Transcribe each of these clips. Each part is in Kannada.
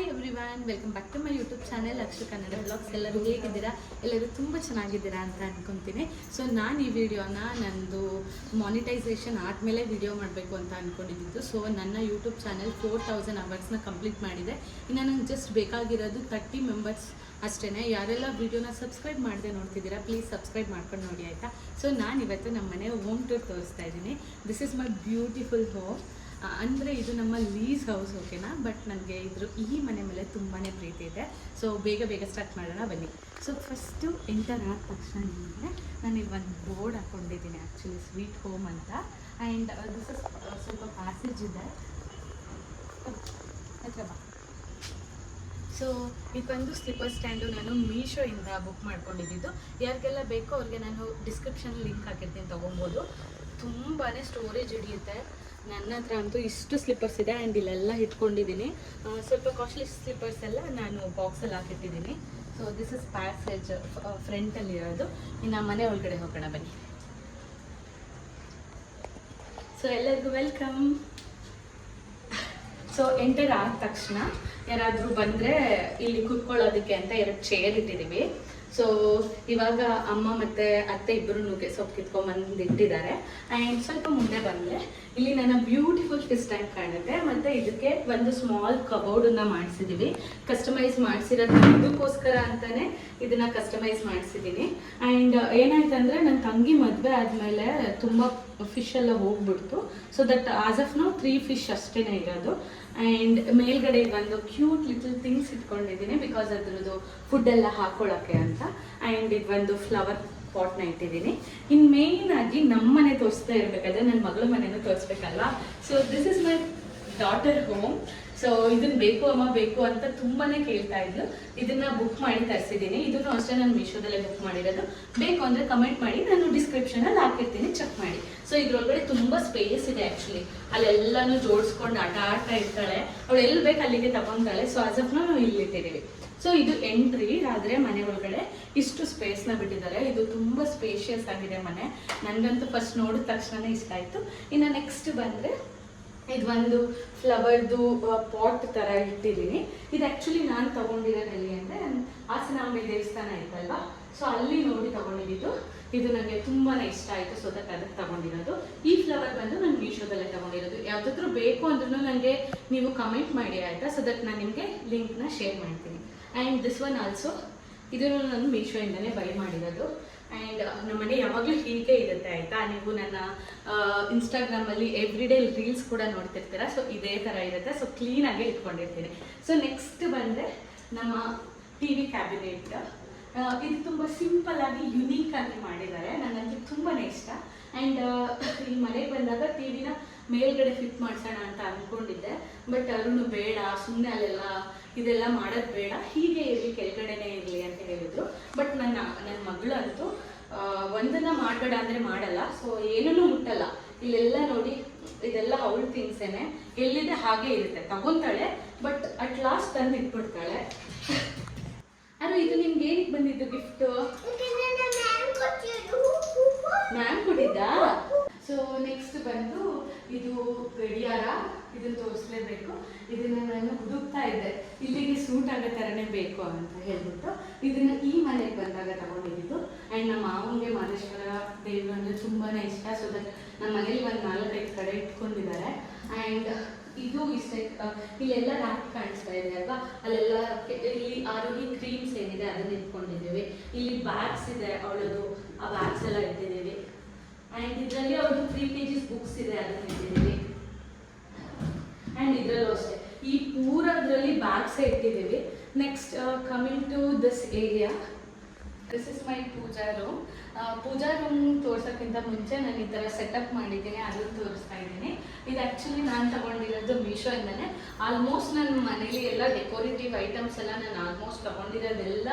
Hi everyone, welcome back to my YouTube channel Akshu Kannada blogs. ಎಲ್ಲರೂ ಹೇಗಿದ್ದೀರಾ? ಎಲ್ಲರೂ ತುಂಬ ಚೆನ್ನಾಗಿದ್ದೀರಾ ಅಂತ ಅಂದ್ಕೊತೀನಿ. ಸೊ ನಾನು ಈ ವಿಡಿಯೋನ ನಂದು ಮಾನಿಟೈಸೇಷನ್ ಆದಮೇಲೆ ವಿಡಿಯೋ ಮಾಡಬೇಕು ಅಂತ ಅಂದ್ಕೊಂಡಿದ್ದು. ಸೊ ನನ್ನ ಯೂಟ್ಯೂಬ್ ಚಾನೆಲ್ 4000 ಅವರ್ಸ್ನ ಕಂಪ್ಲೀಟ್ ಮಾಡಿದೆ. ಇನ್ನು ನಂಗೆ ಜಸ್ಟ್ ಬೇಕಾಗಿರೋದು 30 ಮೆಂಬರ್ಸ್ ಅಷ್ಟೇ. ಯಾರೆಲ್ಲ ವಿಡಿಯೋನ ಸಬ್ಸ್ಕ್ರೈಬ್ ಮಾಡದೆ ನೋಡ್ತಿದ್ದೀರಾ, ಪ್ಲೀಸ್ ಸಬ್ಸ್ಕ್ರೈಬ್ ಮಾಡ್ಕೊಂಡು ನೋಡಿ ಆಯಿತಾ. ಸೊ ನಾನು ಇವತ್ತು ನಮ್ಮ ಮನೆ ಹೋಮ್ ಟೂರ್ ತೋರಿಸ್ತಾ ಇದ್ದೀನಿ. This is my beautiful home. ಅಂದರೆ ಇದು ನಮ್ಮ ಲೀಸ್ ಹೌಸ್, ಓಕೆನಾ. ಬಟ್ ನನಗೆ ಈ ಮನೆ ಮೇಲೆ ತುಂಬಾ ಪ್ರೀತಿ ಇದೆ. ಸೊ ಬೇಗ ಸ್ಟಾರ್ಟ್ ಮಾಡೋಣ ಬನ್ನಿ. ಸೊ ಫಸ್ಟು ಎಂಟರ್ ಆದ ತಕ್ಷಣ ನಿಮಗೆ ನಾನು ಇಲ್ಲಿ ಒಂದು ಬೋರ್ಡ್ ಹಾಕ್ಕೊಂಡಿದ್ದೀನಿ, ಆ್ಯಕ್ಚುಲಿ ಸ್ವೀಟ್ ಹೋಮ್ ಅಂತ. ಆ್ಯಂಡ್ ದಿಸ್ ಇಸ್ ಸ್ವಲ್ಪ ಪ್ಯಾಸೇಜ್ ಇದೆ ಹತ್ರ ಬಾ. ಸೊ ಇದೊಂದು ಸ್ಲಿಪ್ಪರ್ ಸ್ಟ್ಯಾಂಡು ನಾನು ಮೀಶೋಯಿಂದ ಬುಕ್ ಮಾಡ್ಕೊಂಡಿದ್ದು. ಯಾರಿಗೆಲ್ಲ ಬೇಕೋ ಅವ್ರಿಗೆ ನಾನು ಡಿಸ್ಕ್ರಿಪ್ಷನ್ ಲಿಂಕ್ ಹಾಕಿರ್ತೀನಿ, ತೊಗೊಬೋದು. ತುಂಬಾ ಸ್ಟೋರೇಜ್ ಹಿಡಿಯುತ್ತೆ. ನನ್ನ ಹತ್ರ ಅಂತೂ ಇಷ್ಟು ಸ್ಲಿಪ್ಪರ್ಸ್ ಇದೆ. ಆ್ಯಂಡ್ ಇಲ್ಲೆಲ್ಲ ಇಟ್ಕೊಂಡಿದ್ದೀನಿ. ಸ್ವಲ್ಪ ಕಾಸ್ಟ್ಲಿ ಸ್ಲಿಪ್ಪರ್ಸ್ ಎಲ್ಲ ನಾನು ಬಾಕ್ಸಲ್ಲಿ ಹಾಕಿಟ್ಟಿದ್ದೀನಿ. ಸೊ ದಿಸ್ ಇಸ್ ಪ್ಯಾಸೇಜ್ ಫ್ರಂಟಲ್ಲಿ ಇರೋದು. ಇನ್ನು ಮನೆ ಒಳಗಡೆ ಹೋಗೋಣ ಬನ್ನಿ. ಸೊ ಎಲ್ಲರಿಗೂ ವೆಲ್ಕಮ್. ಸೊ ಎಂಟರ್ ಆದ ತಕ್ಷಣ ಯಾರಾದರೂ ಬಂದರೆ ಇಲ್ಲಿ ಕುತ್ಕೊಳ್ಳೋದಕ್ಕೆ ಅಂತ 2 ಚೇರ್ ಇಟ್ಟಿದ್ದೀವಿ. ಸೊ ಇವಾಗ ಅಮ್ಮ ಮತ್ತು ಅತ್ತೆ ಇಬ್ಬರು ನುಗ್ಗೆ ಸೊಪ್ಪು ಕಿತ್ಕೊಂಡ್ಬಂದು ಇಟ್ಟಿದ್ದಾರೆ. ಆ್ಯಂಡ್ ಸ್ವಲ್ಪ ಮುಂದೆ ಬಂದರೆ ಇಲ್ಲಿ ನನ್ನ ಬ್ಯೂಟಿಫುಲ್ ಫಿಶ್ ಟ್ಯಾಂಕ್ ಕಾಣುತ್ತೆ. ಮತ್ತು ಇದಕ್ಕೆ ಒಂದು ಸ್ಮಾಲ್ ಕಬೋರ್ಡನ್ನು ಮಾಡಿಸಿದ್ದೀವಿ. ಕಸ್ಟಮೈಸ್ ಮಾಡಿಸಿರೋದು ಇದಕ್ಕೋಸ್ಕರ ಅಂತಲೇ ಇದನ್ನು ಕಸ್ಟಮೈಸ್ ಮಾಡಿಸಿದ್ದೀನಿ. ಆ್ಯಂಡ್ ಏನಾಯ್ತು ಅಂದರೆ ನನ್ನ ತಂಗಿ ಮದುವೆ ಆದಮೇಲೆ ತುಂಬ ಫಿಶ್ ಎಲ್ಲ ಹೋಗ್ಬಿಡ್ತು. ಸೊ ದಟ್ ಆಸ್ ಆಫ್ ನಾವು 3 ಫಿಶ್ ಅಷ್ಟೇ ಇರೋದು. ಆ್ಯಂಡ್ ಮೇಲ್ಗಡೆ ಒಂದು ಕ್ಯೂಟ್ ಲಿಟಲ್ ಥಿಂಗ್ಸ್ ಇಟ್ಕೊಂಡಿದ್ದೀನಿ, ಬಿಕಾಸ್ ಅದ್ರದ್ದು ಫುಡ್ ಎಲ್ಲ ಹಾಕೊಳ್ಳೋಕ್ಕೆ ಅಂತ. ಆ್ಯಂಡ್ ಇದು ಒಂದು ಫ್ಲವರ್ ಪಾಟ್ನ ಇಟ್ಟಿದ್ದೀನಿ. ಇನ್ನು ಮೇಯ್ನ್ ಆಗಿ ನಮ್ಮ ಮನೆ ತೋರಿಸ್ತಾ ಇರಬೇಕಾದ್ರೆ ನನ್ನ ಮಗಳ ಮನೆಯೂ ತೋರಿಸ್ಬೇಕಲ್ವಾ. So this is my daughter home. So ಇದನ್ನು ಬೇಕು ಅಮ್ಮ ಬೇಕು ಅಂತ ತುಂಬಾ ಕೇಳ್ತಾ ಇದ್ಲು. ಇದನ್ನು ಬುಕ್ ಮಾಡಿ ತರಿಸಿದ್ದೀನಿ. ಇದನ್ನು ಅಷ್ಟೇ ನಾನು ಮೀಶೋದಲ್ಲೇ ಬುಕ್ ಮಾಡಿರೋದು. ಬೇಕು ಅಂದರೆ ಕಮೆಂಟ್ ಮಾಡಿ, ನಾನು ಡಿಸ್ಕ್ರಿಪ್ಷನಲ್ಲಿ ಹಾಕಿರ್ತೀನಿ, ಚೆಕ್ ಮಾಡಿ. ಸೊ ಇದ್ರೊಳಗಡೆ ತುಂಬ ಸ್ಪೇಸ್ ಇದೆ ಆ್ಯಕ್ಚುಲಿ. ಅಲ್ಲೆಲ್ಲನೂ ಜೋಡಿಸ್ಕೊಂಡು ಆಟ ಇರ್ತಾಳೆ. ಅವಳು ಎಲ್ಲಿ ಬೇಕು ಅಲ್ಲಿಗೆ ತಗೊತಾಳೆ. ಸೊ ಆಸ್ ಆಫ್ ನಾವು ಇಲ್ಲಿಟ್ಟಿದ್ದೀವಿ. ಸೊ ಇದು ಎಂಟ್ರಿ ಆದರೆ ಮನೆ ಒಳಗಡೆ ಇಷ್ಟು ಸ್ಪೇಸ್ನ ಬಿಟ್ಟಿದ್ದಾರೆ. ಇದು ತುಂಬ ಸ್ಪೇಷಿಯಸ್ ಆಗಿದೆ ಮನೆ. ನನಗಂತೂ ಫಸ್ಟ್ ನೋಡಿದ ತಕ್ಷಣವೇ ಇಷ್ಟ ಆಯಿತು. ಇನ್ನು ನೆಕ್ಸ್ಟ್ ಬಂದರೆ ಇದು ಒಂದು ಫ್ಲವರ್ದು ಪಾಟ್ ಥರ ಇಟ್ಟಿದ್ದೀನಿ. ಇದು ಆ್ಯಕ್ಚುಲಿ ನಾನು ತೊಗೊಂಡಿರೋದು ಎಲ್ಲಿ ಅಂದರೆ ಹಾಸನಾಂಬೆ ದೇವಸ್ಥಾನ ಇತ್ತಲ್ವಾ, ಸೊ ಅಲ್ಲಿ ನೋಡಿ ತೊಗೊಂಡಿದ್ದು. ಇದು ನನಗೆ ತುಂಬಾ ಇಷ್ಟ ಆಯಿತು. ಸೊ ಅದಕ್ಕೆ ತೊಗೊಂಡಿರೋದು. ಈ ಫ್ಲವರ್ ಬಂದು ನಾನು ಮೀಶೋದಲ್ಲೇ ತೊಗೊಂಡಿರೋದು. ಯಾವುದಾದ್ರೂ ಬೇಕು ಅಂದ್ರೂ ನನಗೆ ನೀವು ಕಮೆಂಟ್ ಮಾಡಿ ಆಯಿತಾ. ಸೊ ದಟ್ ನಾನು ನಿಮಗೆ ಲಿಂಕ್ನ ಶೇರ್ ಮಾಡ್ತೀನಿ. ಆ್ಯಂಡ್ ದಿಸ್ ಒನ್ ಆಲ್ಸೋ ಇದನ್ನು ನಾನು ಮೀಶೋಯಿಂದಲೇ ಬೈ ಮಾಡಿರೋದು. ಆ್ಯಂಡ್ ನಮ್ಮ ಮನೆ ಯಾವಾಗಲೂ ಹೀಗೆ ಇರುತ್ತೆ ಆಯಿತಾ. ನೀವು ನನ್ನ ಇನ್ಸ್ಟಾಗ್ರಾಮಲ್ಲಿ ಎವ್ರಿಡೇ ರೀಲ್ಸ್ ಕೂಡ ನೋಡ್ತಿರ್ತೀರ. ಸೊ ಇದೇ ಥರ ಇರುತ್ತೆ. ಸೊ ಕ್ಲೀನಾಗೆ ಇಟ್ಕೊಂಡಿರ್ತೀನಿ. ಸೊ ನೆಕ್ಸ್ಟ್ ಬಂದರೆ ನಮ್ಮ ಟಿ ವಿ ಕ್ಯಾಬಿನೆಟ್. ಇದು ತುಂಬ ಸಿಂಪಲ್ಲಾಗಿ ಯುನೀಕಾಗಿ ಮಾಡಿದ್ದಾರೆ. ನನಗೆ ತುಂಬಾ ಇಷ್ಟ. ಆ್ಯಂಡ್ ಈ ಮನೆಗೆ ಬಂದಾಗ ಟಿ ವಿನ ಮೇಲ್ಗಡೆ ಫಿಟ್ ಮಾಡಿಸೋಣ ಅಂತ ಅಂದ್ಕೊಂಡಿದ್ದೆ. ಬಟ್ ಅರುಣು ಬೇಡ, ಸುಮ್ಮನೆ ಅಲ್ಲೆಲ್ಲ ಇದೆಲ್ಲ ಮಾಡೋದು ಬೇಡ, ಹೀಗೆ ಇರಲಿ, ಕೆಳಗಡೆನೇ ಇರಲಿ ಅಂತ ಹೇಳಿದರು. ಬಟ್ ನನ್ನ ಮಗಳಂತೂ ಒಂದನ್ನು ಮಾಡಬೇಡ ಅಂದರೆ ಮಾಡಲ್ಲ. ಸೊ ಏನೂ ಮುಟ್ಟಲ್ಲ. ಇಲ್ಲೆಲ್ಲ ನೋಡಿ, ಇದೆಲ್ಲ ಅವಳ ಥಿಂಗ್ಸೇನೆ, ಎಲ್ಲಿದೆ ಹಾಗೆ ಇರುತ್ತೆ, ತಗೊತಾಳೆ. ಬಟ್ ಅಟ್ ಲಾಸ್ಟ್ ತಂದು ಇಟ್ಬಿಡ್ತಾಳೆ. ಅರು ಇದು ನಿಮ್ಗೆ ಏನಕ್ಕೆ ಬಂದಿದ್ದು ಗಿಫ್ಟು? ಮ್ಯಾಮ್ ಕೊಟ್ಟಿದ್ದ. ಸೊ ನೆಕ್ಸ್ಟ್ ಬಂದು ಇದು ಗಡಿಯಾರ. ಇದನ್ನು ತೋರಿಸ್ಲೇಬೇಕು. ಇದನ್ನು ನಾನು ಹುಡುಕ್ತಾ ಇದ್ದೆ, ಇಲ್ಲಿಗೆ ಸೂಟ್ ಆಗೋ ಥರನೇ ಬೇಕು ಅಂತ ಹೇಳ್ಬಿಟ್ಟು ಇದನ್ನು ಈ ಮನೆಗೆ ಬಂದಾಗ ತಗೊಂಡಿದ್ದು. ಆ್ಯಂಡ್ ನಮ್ಮ ಮಾವನಿಗೆ ಮಾದೇಶ್ವರ ದೇವರು ಅಂದರೆ ತುಂಬಾ ಇಷ್ಟ. ಸೊ ದಟ್ ನಮ್ಮ ಮನೇಲಿ ಒಂದು 4-5 ಕಡೆ ಇಟ್ಕೊಂಡಿದ್ದಾರೆ. ಆ್ಯಂಡ್ ಇದು ಇಷ್ಟ. ಇಲ್ಲೆಲ್ಲ ರ್ಯಾಕ್ ಕಾಣಿಸ್ತಾ ಇದೆ ಅಲ್ವಾ, ಅಲ್ಲೆಲ್ಲ ಇಲ್ಲಿ ಆರೋಗ್ಯ ಕ್ರೀಮ್ಸ್ ಏನಿದೆ ಅದನ್ನು ಇಟ್ಕೊಂಡಿದ್ದೀವಿ. ಇಲ್ಲಿ ಬ್ಯಾಗ್ಸ್ ಇದೆ ಅವಳದು, ಆ ಬ್ಯಾಗ್ಸ್ ಎಲ್ಲ ಇಟ್ಟಿದ್ದೀವಿ. ಆ್ಯಂಡ್ ಇದರಲ್ಲಿ ಅವ್ರದ್ದು 3 kg ಬುಕ್ಸ್ ಇದೆ, ಅದನ್ನು ಇಟ್ಟಿದ್ದೀವಿ. ಆ್ಯಂಡ್ ಇದರಲ್ಲೂ ಅಷ್ಟೇ ಈ ಪೂರದ್ರಲ್ಲಿ ಬ್ಯಾಗ್ಸೇ ಇಟ್ಟಿದ್ದೀವಿ. Next coming to this area, this is my pooja room. Pooja room ತೋರ್ಸೋಕ್ಕಿಂತ ಮುಂಚೆ ನಾನು ಈ ಥರ ಸೆಟಪ್ ಮಾಡಿದ್ದೀನಿ, ಅದನ್ನು ತೋರಿಸ್ತಾ ಇದ್ದೀನಿ. ಇದು ಆ್ಯಕ್ಚುಲಿ ನಾನು ತೊಗೊಂಡಿರೋದು ಮೀಶೋಯಿಂದನೇ. ಆಲ್ಮೋಸ್ಟ್ ನನ್ನ ಮನೇಲಿ ಎಲ್ಲ ಡೆಕೋರೇಟಿವ್ ಐಟಮ್ಸ್ ಎಲ್ಲ ನಾನು ಆಲ್ಮೋಸ್ಟ್ ತೊಗೊಂಡಿರೋದೆಲ್ಲ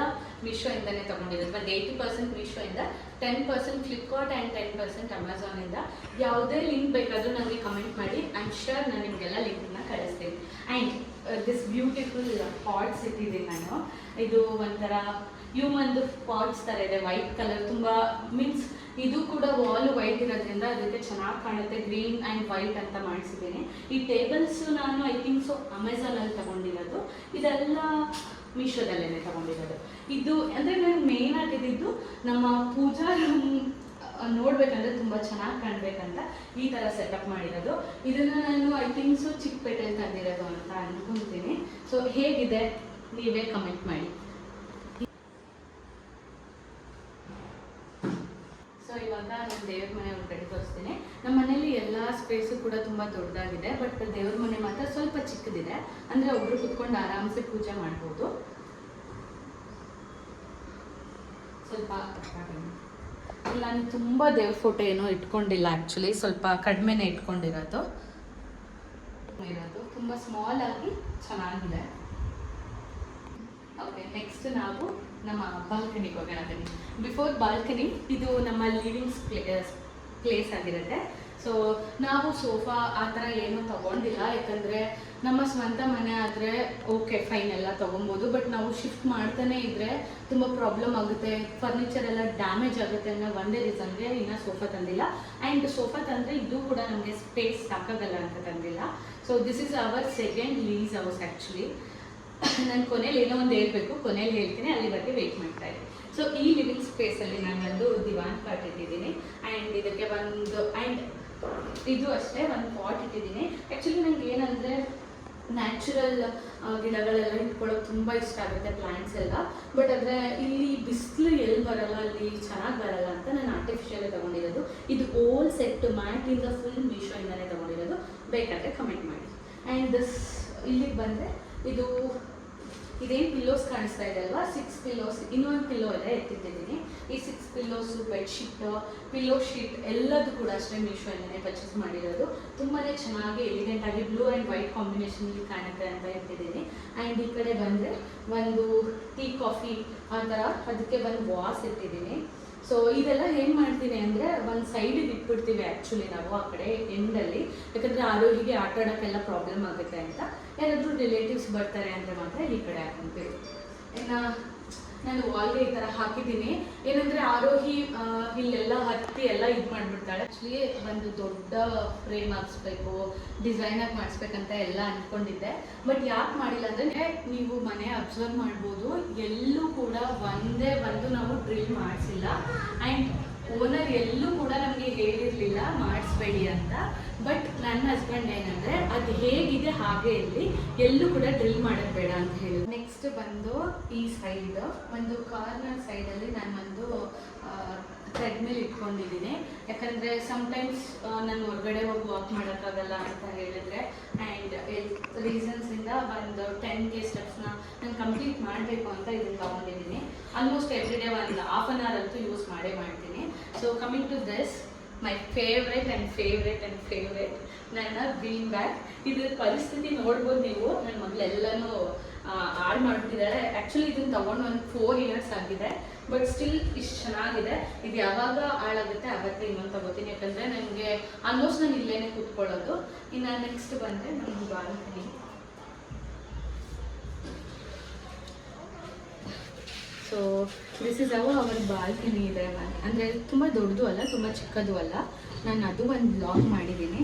ಮೀಶೋಯಿಂದನೇ ತೊಗೊಂಡಿರೋದು. ಒಂದು 80% ಮೀಶೋಯಿಂದ, 10% ಫ್ಲಿಪ್ಕಾರ್ಟ್ ಆ್ಯಂಡ್ 10% ಅಮೆಝಾನಿಂದ. ಯಾವುದೇ ಲಿಂಕ್ ಬೇಕಾದರೂ ನನಗೆ ಕಮೆಂಟ್ ಮಾಡಿ. ಐ ಆಮ್ ಶ್ಯೂರ್ ನಾನು ನಿಮಗೆಲ್ಲ ಲಿಂಕ್ನ ಕಳಿಸ್ತೀನಿ. ಆ್ಯಂಡ್ ದಿಸ್ ಬ್ಯೂಟಿಫುಲ್ ಪಾಟ್ಸ್ ಇಟ್ಟಿದ್ದೀನಿ ನಾನು. ಇದು ಒಂಥರ ಹ್ಯೂಮನ್ದು ಪಾಟ್ಸ್ ಥರ ಇದೆ, ವೈಟ್ ಕಲರ್. ತುಂಬ ಮೀನ್ಸ್ ಇದು ಕೂಡ ವಾಲ್ ವೈಟ್ ಇರೋದ್ರಿಂದ ಅದಕ್ಕೆ ಚೆನ್ನಾಗಿ ಕಾಣುತ್ತೆ. ಗ್ರೀನ್ ಆ್ಯಂಡ್ ವೈಟ್ ಅಂತ ಮಾಡಿಸಿದ್ದೀನಿ. ಈ ಟೇಬಲ್ಸು ನಾನು ಐ ಥಿಂಕ್ ಸೊ ಅಮೆಝಾನಲ್ಲಿ ತೊಗೊಂಡಿರೋದು. ಇದು ಇದೆಲ್ಲ ಮೀಶೋದಲ್ಲೇ ತಗೊಂಡಿರೋದು. ಇದು ಅಂದರೆ ನನಗೆ ಮೇನ್ ಆಗಿದ್ದು ನಮ್ಮ ಪೂಜಾ ರೂಮ್ ನೋಡ್ಬೇಕಂದ್ರೆ ತುಂಬ ಚೆನ್ನಾಗಿ ಕಾಣಬೇಕಂತ ಈ ಥರ ಸೆಟಪ್ ಮಾಡಿರೋದು. ಇದನ್ನು ನಾನು ಐ ಥಿಂಕ್ ಸೊ ಚಿಕ್ಕಪೇಟೆಯಲ್ಲಿ ತಂದಿರೋದು ಅಂತ ಅಂದ್ಕೊಳ್ತೀನಿ. ಸೊ ಹೇಗಿದೆ ನೀವೇ ಕಮೆಂಟ್ ಮಾಡಿ. ಸೊ ಇವಾಗ ನಾನು ದೇವ್ರ ಮನೆ ಒಳಗಡೆ ತೋರಿಸ್ತೀನಿ. ನಮ್ಮ ಮನೇಲಿ ಎಲ್ಲ ಸ್ಪೇಸು ಕೂಡ ತುಂಬ ದೊಡ್ಡದಾಗಿದೆ, ಬಟ್ ದೇವ್ರ ಮನೆ ಮಾತ್ರ ಸ್ವಲ್ಪ ಚಿಕ್ಕದಿದೆ. ಅಂದರೆ ಒಬ್ಬರು ಕುತ್ಕೊಂಡು ಆರಾಮ್ಸೆ ಪೂಜೆ ಮಾಡ್ಬೋದು. ಸ್ವಲ್ಪ ನಾನು ತುಂಬ ದೇವ್ರ ಫೋಟೋ ಏನೋ ಇಟ್ಕೊಂಡಿಲ್ಲ, ಆ್ಯಕ್ಚುಲಿ ಸ್ವಲ್ಪ ಕಡಿಮೆನೇ ಇಟ್ಕೊಂಡಿರೋದು. ತುಂಬ ಸ್ಮಾಲ್ ಆಗಿ ಚೆನ್ನಾಗಿದೆ. ಓಕೆ, ನೆಕ್ಸ್ಟ್ ನಾವು ನಮ್ಮ ಬಾಲ್ಕನಿಗೆ ಹೋಗೋಣ ಬನ್ನಿ. ಬಿಫೋರ್ ಬಾಲ್ಕನಿ ಇದು ನಮ್ಮ ಲಿವಿಂಗ್ ಪ್ಲೇಸ್ ಆಗಿರುತ್ತೆ. ಸೊ ನಾವು ಸೋಫಾ ಆ ಥರ ಏನೂ ತೊಗೊಂಡಿಲ್ಲ, ಯಾಕಂದರೆ ನಮ್ಮ ಸ್ವಂತ ಮನೆ ಆದರೆ ಓಕೆ ಫೈನ್ ಎಲ್ಲ ತೊಗೊಬೋದು. ಬಟ್ ನಾವು ಶಿಫ್ಟ್ ಮಾಡ್ತಾನೆ ಇದ್ದರೆ ತುಂಬ ಪ್ರಾಬ್ಲಮ್ ಆಗುತ್ತೆ, ಫರ್ನಿಚರ್ ಎಲ್ಲ ಡ್ಯಾಮೇಜ್ ಆಗುತ್ತೆ ಅನ್ನೋ ಒಂದೇ ರೀಸನ್ಗೆ ಇನ್ನೂ ಸೋಫಾ ತಂದಿಲ್ಲ. ಆ್ಯಂಡ್ ಸೋಫಾ ತಂದರೆ ಇದು ಕೂಡ ನಮಗೆ ಸ್ಪೇಸ್ ಸಾಕಾಗಲ್ಲ ಅಂತ ತಂದಿಲ್ಲ. So this is our second lease house actually. ನಾನು ಕೊನೆಯಲ್ಲಿ ಏನೋ ಒಂದು ಹೇಳ್ಬೇಕು, ಕೊನೆಯಲ್ಲಿ ಹೇಳ್ತೀನಿ, ಅಲ್ಲಿವರೆಗೆ ವೆಯ್ಟ್ ಮಾಡ್ತಾ ಇದ್ದೀನಿ. ಸೊ ಈ ಲಿವಿಂಗ್ ಸ್ಪೇಸಲ್ಲಿ ನಾನು ಒಂದು ದಿವಾನ್ ಕಾಟ್ ಇಟ್ಟಿದ್ದೀನಿ. ಆ್ಯಂಡ್ ಇದಕ್ಕೆ ಇದು ಅಷ್ಟೇ ಒಂದು ಪಾಟ್ ಇಟ್ಟಿದ್ದೀನಿ. ಆ್ಯಕ್ಚುಲಿ ನನಗೆ ಏನಂದರೆ ನ್ಯಾಚುರಲ್ ಗಿಡಗಳೆಲ್ಲ ಇಟ್ಕೊಳ್ಳೋಕೆ ತುಂಬ ಇಷ್ಟ ಆಗುತ್ತೆ, ಪ್ಲ್ಯಾಂಟ್ಸ್ ಎಲ್ಲ. ಬಟ್ ಆದರೆ ಇಲ್ಲಿ ಬಿಸಿಲು ಎಲ್ಲಿ ಬರಲ್ಲ, ಅಲ್ಲಿ ಚೆನ್ನಾಗಿ ಬರಲ್ಲ ಅಂತ ನಾನು ಆರ್ಟಿಫಿಷಿಯಲ್ ತೊಗೊಂಡಿರೋದು. ಇದು ಓಲ್ ಸೆಟ್ ಮ್ಯಾಟಿಂದ ಫುಲ್ ಮೀಶೋಯಿಂದಲೇ ತೊಗೊಂಡಿರೋದು, ಬೇಕಾದರೆ ಕಮೆಂಟ್ ಮಾಡಿ. ಆ್ಯಂಡ್ ಇಲ್ಲಿಗೆ ಬಂದರೆ ಇದೇನು ಪಿಲ್ಲೋಸ್ ಕಾಣಿಸ್ತಾ ಇದೆ ಅಲ್ವಾ, 6 ಪಿಲ್ಲೋಸ್, ಇನ್ನೊಂದು ಪಿಲ್ಲೋ ಇದೆ ಎತ್ತಿಟ್ಟಿದ್ದೀನಿ. ಈ 6 ಪಿಲ್ಲೋಸು, ಬೆಡ್ಶೀಟ್, ಪಿಲ್ಲೋ ಶೀಟ್ ಎಲ್ಲದೂ ಕೂಡ ಅಷ್ಟೇ ಮೀಶೋಯಿಂದಲೇ ಪರ್ಚೇಸ್ ಮಾಡಿರೋದು. ತುಂಬಾ ಚೆನ್ನಾಗಿ ಎಲಿಗೆಂಟಾಗಿ ಬ್ಲೂ ಆ್ಯಂಡ್ ವೈಟ್ ಕಾಂಬಿನೇಷನಲ್ಲಿ ಕಾಣುತ್ತೆ ಅಂತ ಇಟ್ಟಿದ್ದೀನಿ. ಆ್ಯಂಡ್ ಈ ಕಡೆ ಬಂದರೆ ಒಂದು ಟೀ ಕಾಫಿ ಆ ಥರ, ಅದಕ್ಕೆ ಒಂದು ವಾಸ್ ಇಟ್ಟಿದ್ದೀನಿ. ಸೊ ಇದೆಲ್ಲ ಏನು ಮಾಡ್ತೀನಿ ಅಂದರೆ ಒಂದು ಸೈಡಿಗೆ ಇಟ್ಬಿಡ್ತೀವಿ ಆ್ಯಕ್ಚುಲಿ ನಾವು ಆ ಕಡೆ ಎಂಡಲ್ಲಿ, ಯಾಕಂದರೆ ಆರೋಗ್ಯಕ್ಕೆ ಆಟ ಆಡೋಕ್ಕೆಲ್ಲ ಪ್ರಾಬ್ಲಮ್ ಆಗುತ್ತೆ ಅಂತ. ಯಾರಾದರೂ ರಿಲೇಟಿವ್ಸ್ ಬರ್ತಾರೆ ಅಂದರೆ ಮಾತ್ರ ಈ ಕಡೆ ಹಾಕ್ಕೊಂತೀವಿ. ಇನ್ನು ನಾನು ವಾಲ್ಗೆ ಈ ಥರ ಹಾಕಿದ್ದೀನಿ. ಏನಂದರೆ ಆರೋಹಿ ಇಲ್ಲೆಲ್ಲ ಹತ್ತಿ ಎಲ್ಲ ಇದು ಮಾಡಿಬಿಡ್ತಾಳೆ. ಆ್ಯಕ್ಚುಲಿ ಒಂದು ದೊಡ್ಡ ಫ್ರೇಮ್ ಹಾಕ್ಸ್ಬೇಕು, ಡಿಸೈನಾಗಿ ಮಾಡಿಸ್ಬೇಕಂತ ಎಲ್ಲ ಅಂದ್ಕೊಂಡಿದ್ದೆ. ಬಟ್ ಯಾಕೆ ಮಾಡಿಲ್ಲ ಅಂದರೆ ನೀವು ಮನೆ ಅಬ್ಸರ್ವ್ ಮಾಡ್ಬೋದು, ಎಲ್ಲೂ ಕೂಡ ಒಂದೇ ಒಂದು ನಾವು ಡ್ರಿಲ್ ಮಾಡಿಸಿಲ್ಲ. ಆ್ಯಂಡ್ ಓನರ್ ಎಲ್ಲೂ ಕೂಡ ನಮಗೆ ಹೇಳಿರಲಿಲ್ಲ ಮಾಡಿಸ್ಬೇಡಿ ಅಂತ. ಬಟ್ ನನ್ನ ಹಸ್ಬೆಂಡ್ ಏನಂದರೆ ಅದು ಹೇಗಿದೆ ಹಾಗೆ ಇರಲಿ, ಎಲ್ಲೂ ಕೂಡ ಡ್ರಿಲ್ ಮಾಡೋದು ಬೇಡ ಅಂತ ಹೇಳಿದ್ರು. ನೆಕ್ಸ್ಟ್ ಬಂದು ಈ ಸೈಡ್ ಒಂದು ಕಾರ್ನರ್ ಸೈಡಲ್ಲಿ ನಾನು ಒಂದು ಥ್ರೆಡ್ಮಿಲ್ ಇಟ್ಕೊಂಡಿದ್ದೀನಿ. ಯಾಕಂದರೆ ಸಮ್ಟೈಮ್ಸ್ ನಾನು ಹೊರಗಡೆ ಹೋಗಿ ವಾಕ್ ಮಾಡೋಕ್ಕಾಗಲ್ಲ ಅಂತ ಹೇಳಿದ್ರೆ, ಆ್ಯಂಡ್ ರೀಸನ್ಸಿಂದ ಒಂದು 10K ಸ್ಟೆಪ್ಸ್ನ ನಾನು ಕಂಪ್ಲೀಟ್ ಮಾಡಬೇಕು ಅಂತ ಇದನ್ನು ತೊಗೊಂಡಿದ್ದೀನಿ. ಆಲ್ಮೋಸ್ಟ್ ಎವ್ರಿ ಡೇ ಒಂದು ಹಾಫ್ ಆನ್ ಅವರ್ ಅಂತೂ ಯೂಸ್ ಮಾಡ್ತೀನಿ. So coming to this, my favourite ನನ್ನ ಬೀನ್ ಬ್ಯಾಗ್. ಇದ್ರ ಪರಿಸ್ಥಿತಿ ನೋಡ್ಬೋದು ನೀವು. ನನ್ನ ಮಗಳೆಲ್ಲನೂ ಹಾಳು ಮಾಡ್ತಿದ್ದಾರೆ. ಆ್ಯಕ್ಚುಲಿ ಇದನ್ನು ತೊಗೊಂಡು ಒಂದು 4 years ಆಗಿದೆ, ಬಟ್ ಸ್ಟಿಲ್ ಇಷ್ಟು ಚೆನ್ನಾಗಿದೆ. ಇದು ಯಾವಾಗ ಹಾಳಾಗುತ್ತೆ ಆವತ್ತೇ ಇನ್ನೊಂದು ತೊಗೋತೀನಿ, ಯಾಕಂದರೆ ನನಗೆ ಆಲ್ಮೋಸ್ಟ್ ನಾನು ಇಲ್ಲೇ ಕೂತ್ಕೊಳ್ಳೋದು. ಇನ್ನು ನೆಕ್ಸ್ಟ್ ಬಂದರೆ ನಮಗೆ balcony. So this is hour balcony ಇದೆ. ಅಂದರೆ ತುಂಬ ದೊಡ್ಡದು ಅಲ್ಲ, ತುಂಬ ಚಿಕ್ಕದು ಅಲ್ಲ. ನಾನು ಅದು ಒಂದು ಬ್ಲಾಗ್ ಮಾಡಿದ್ದೀನಿ,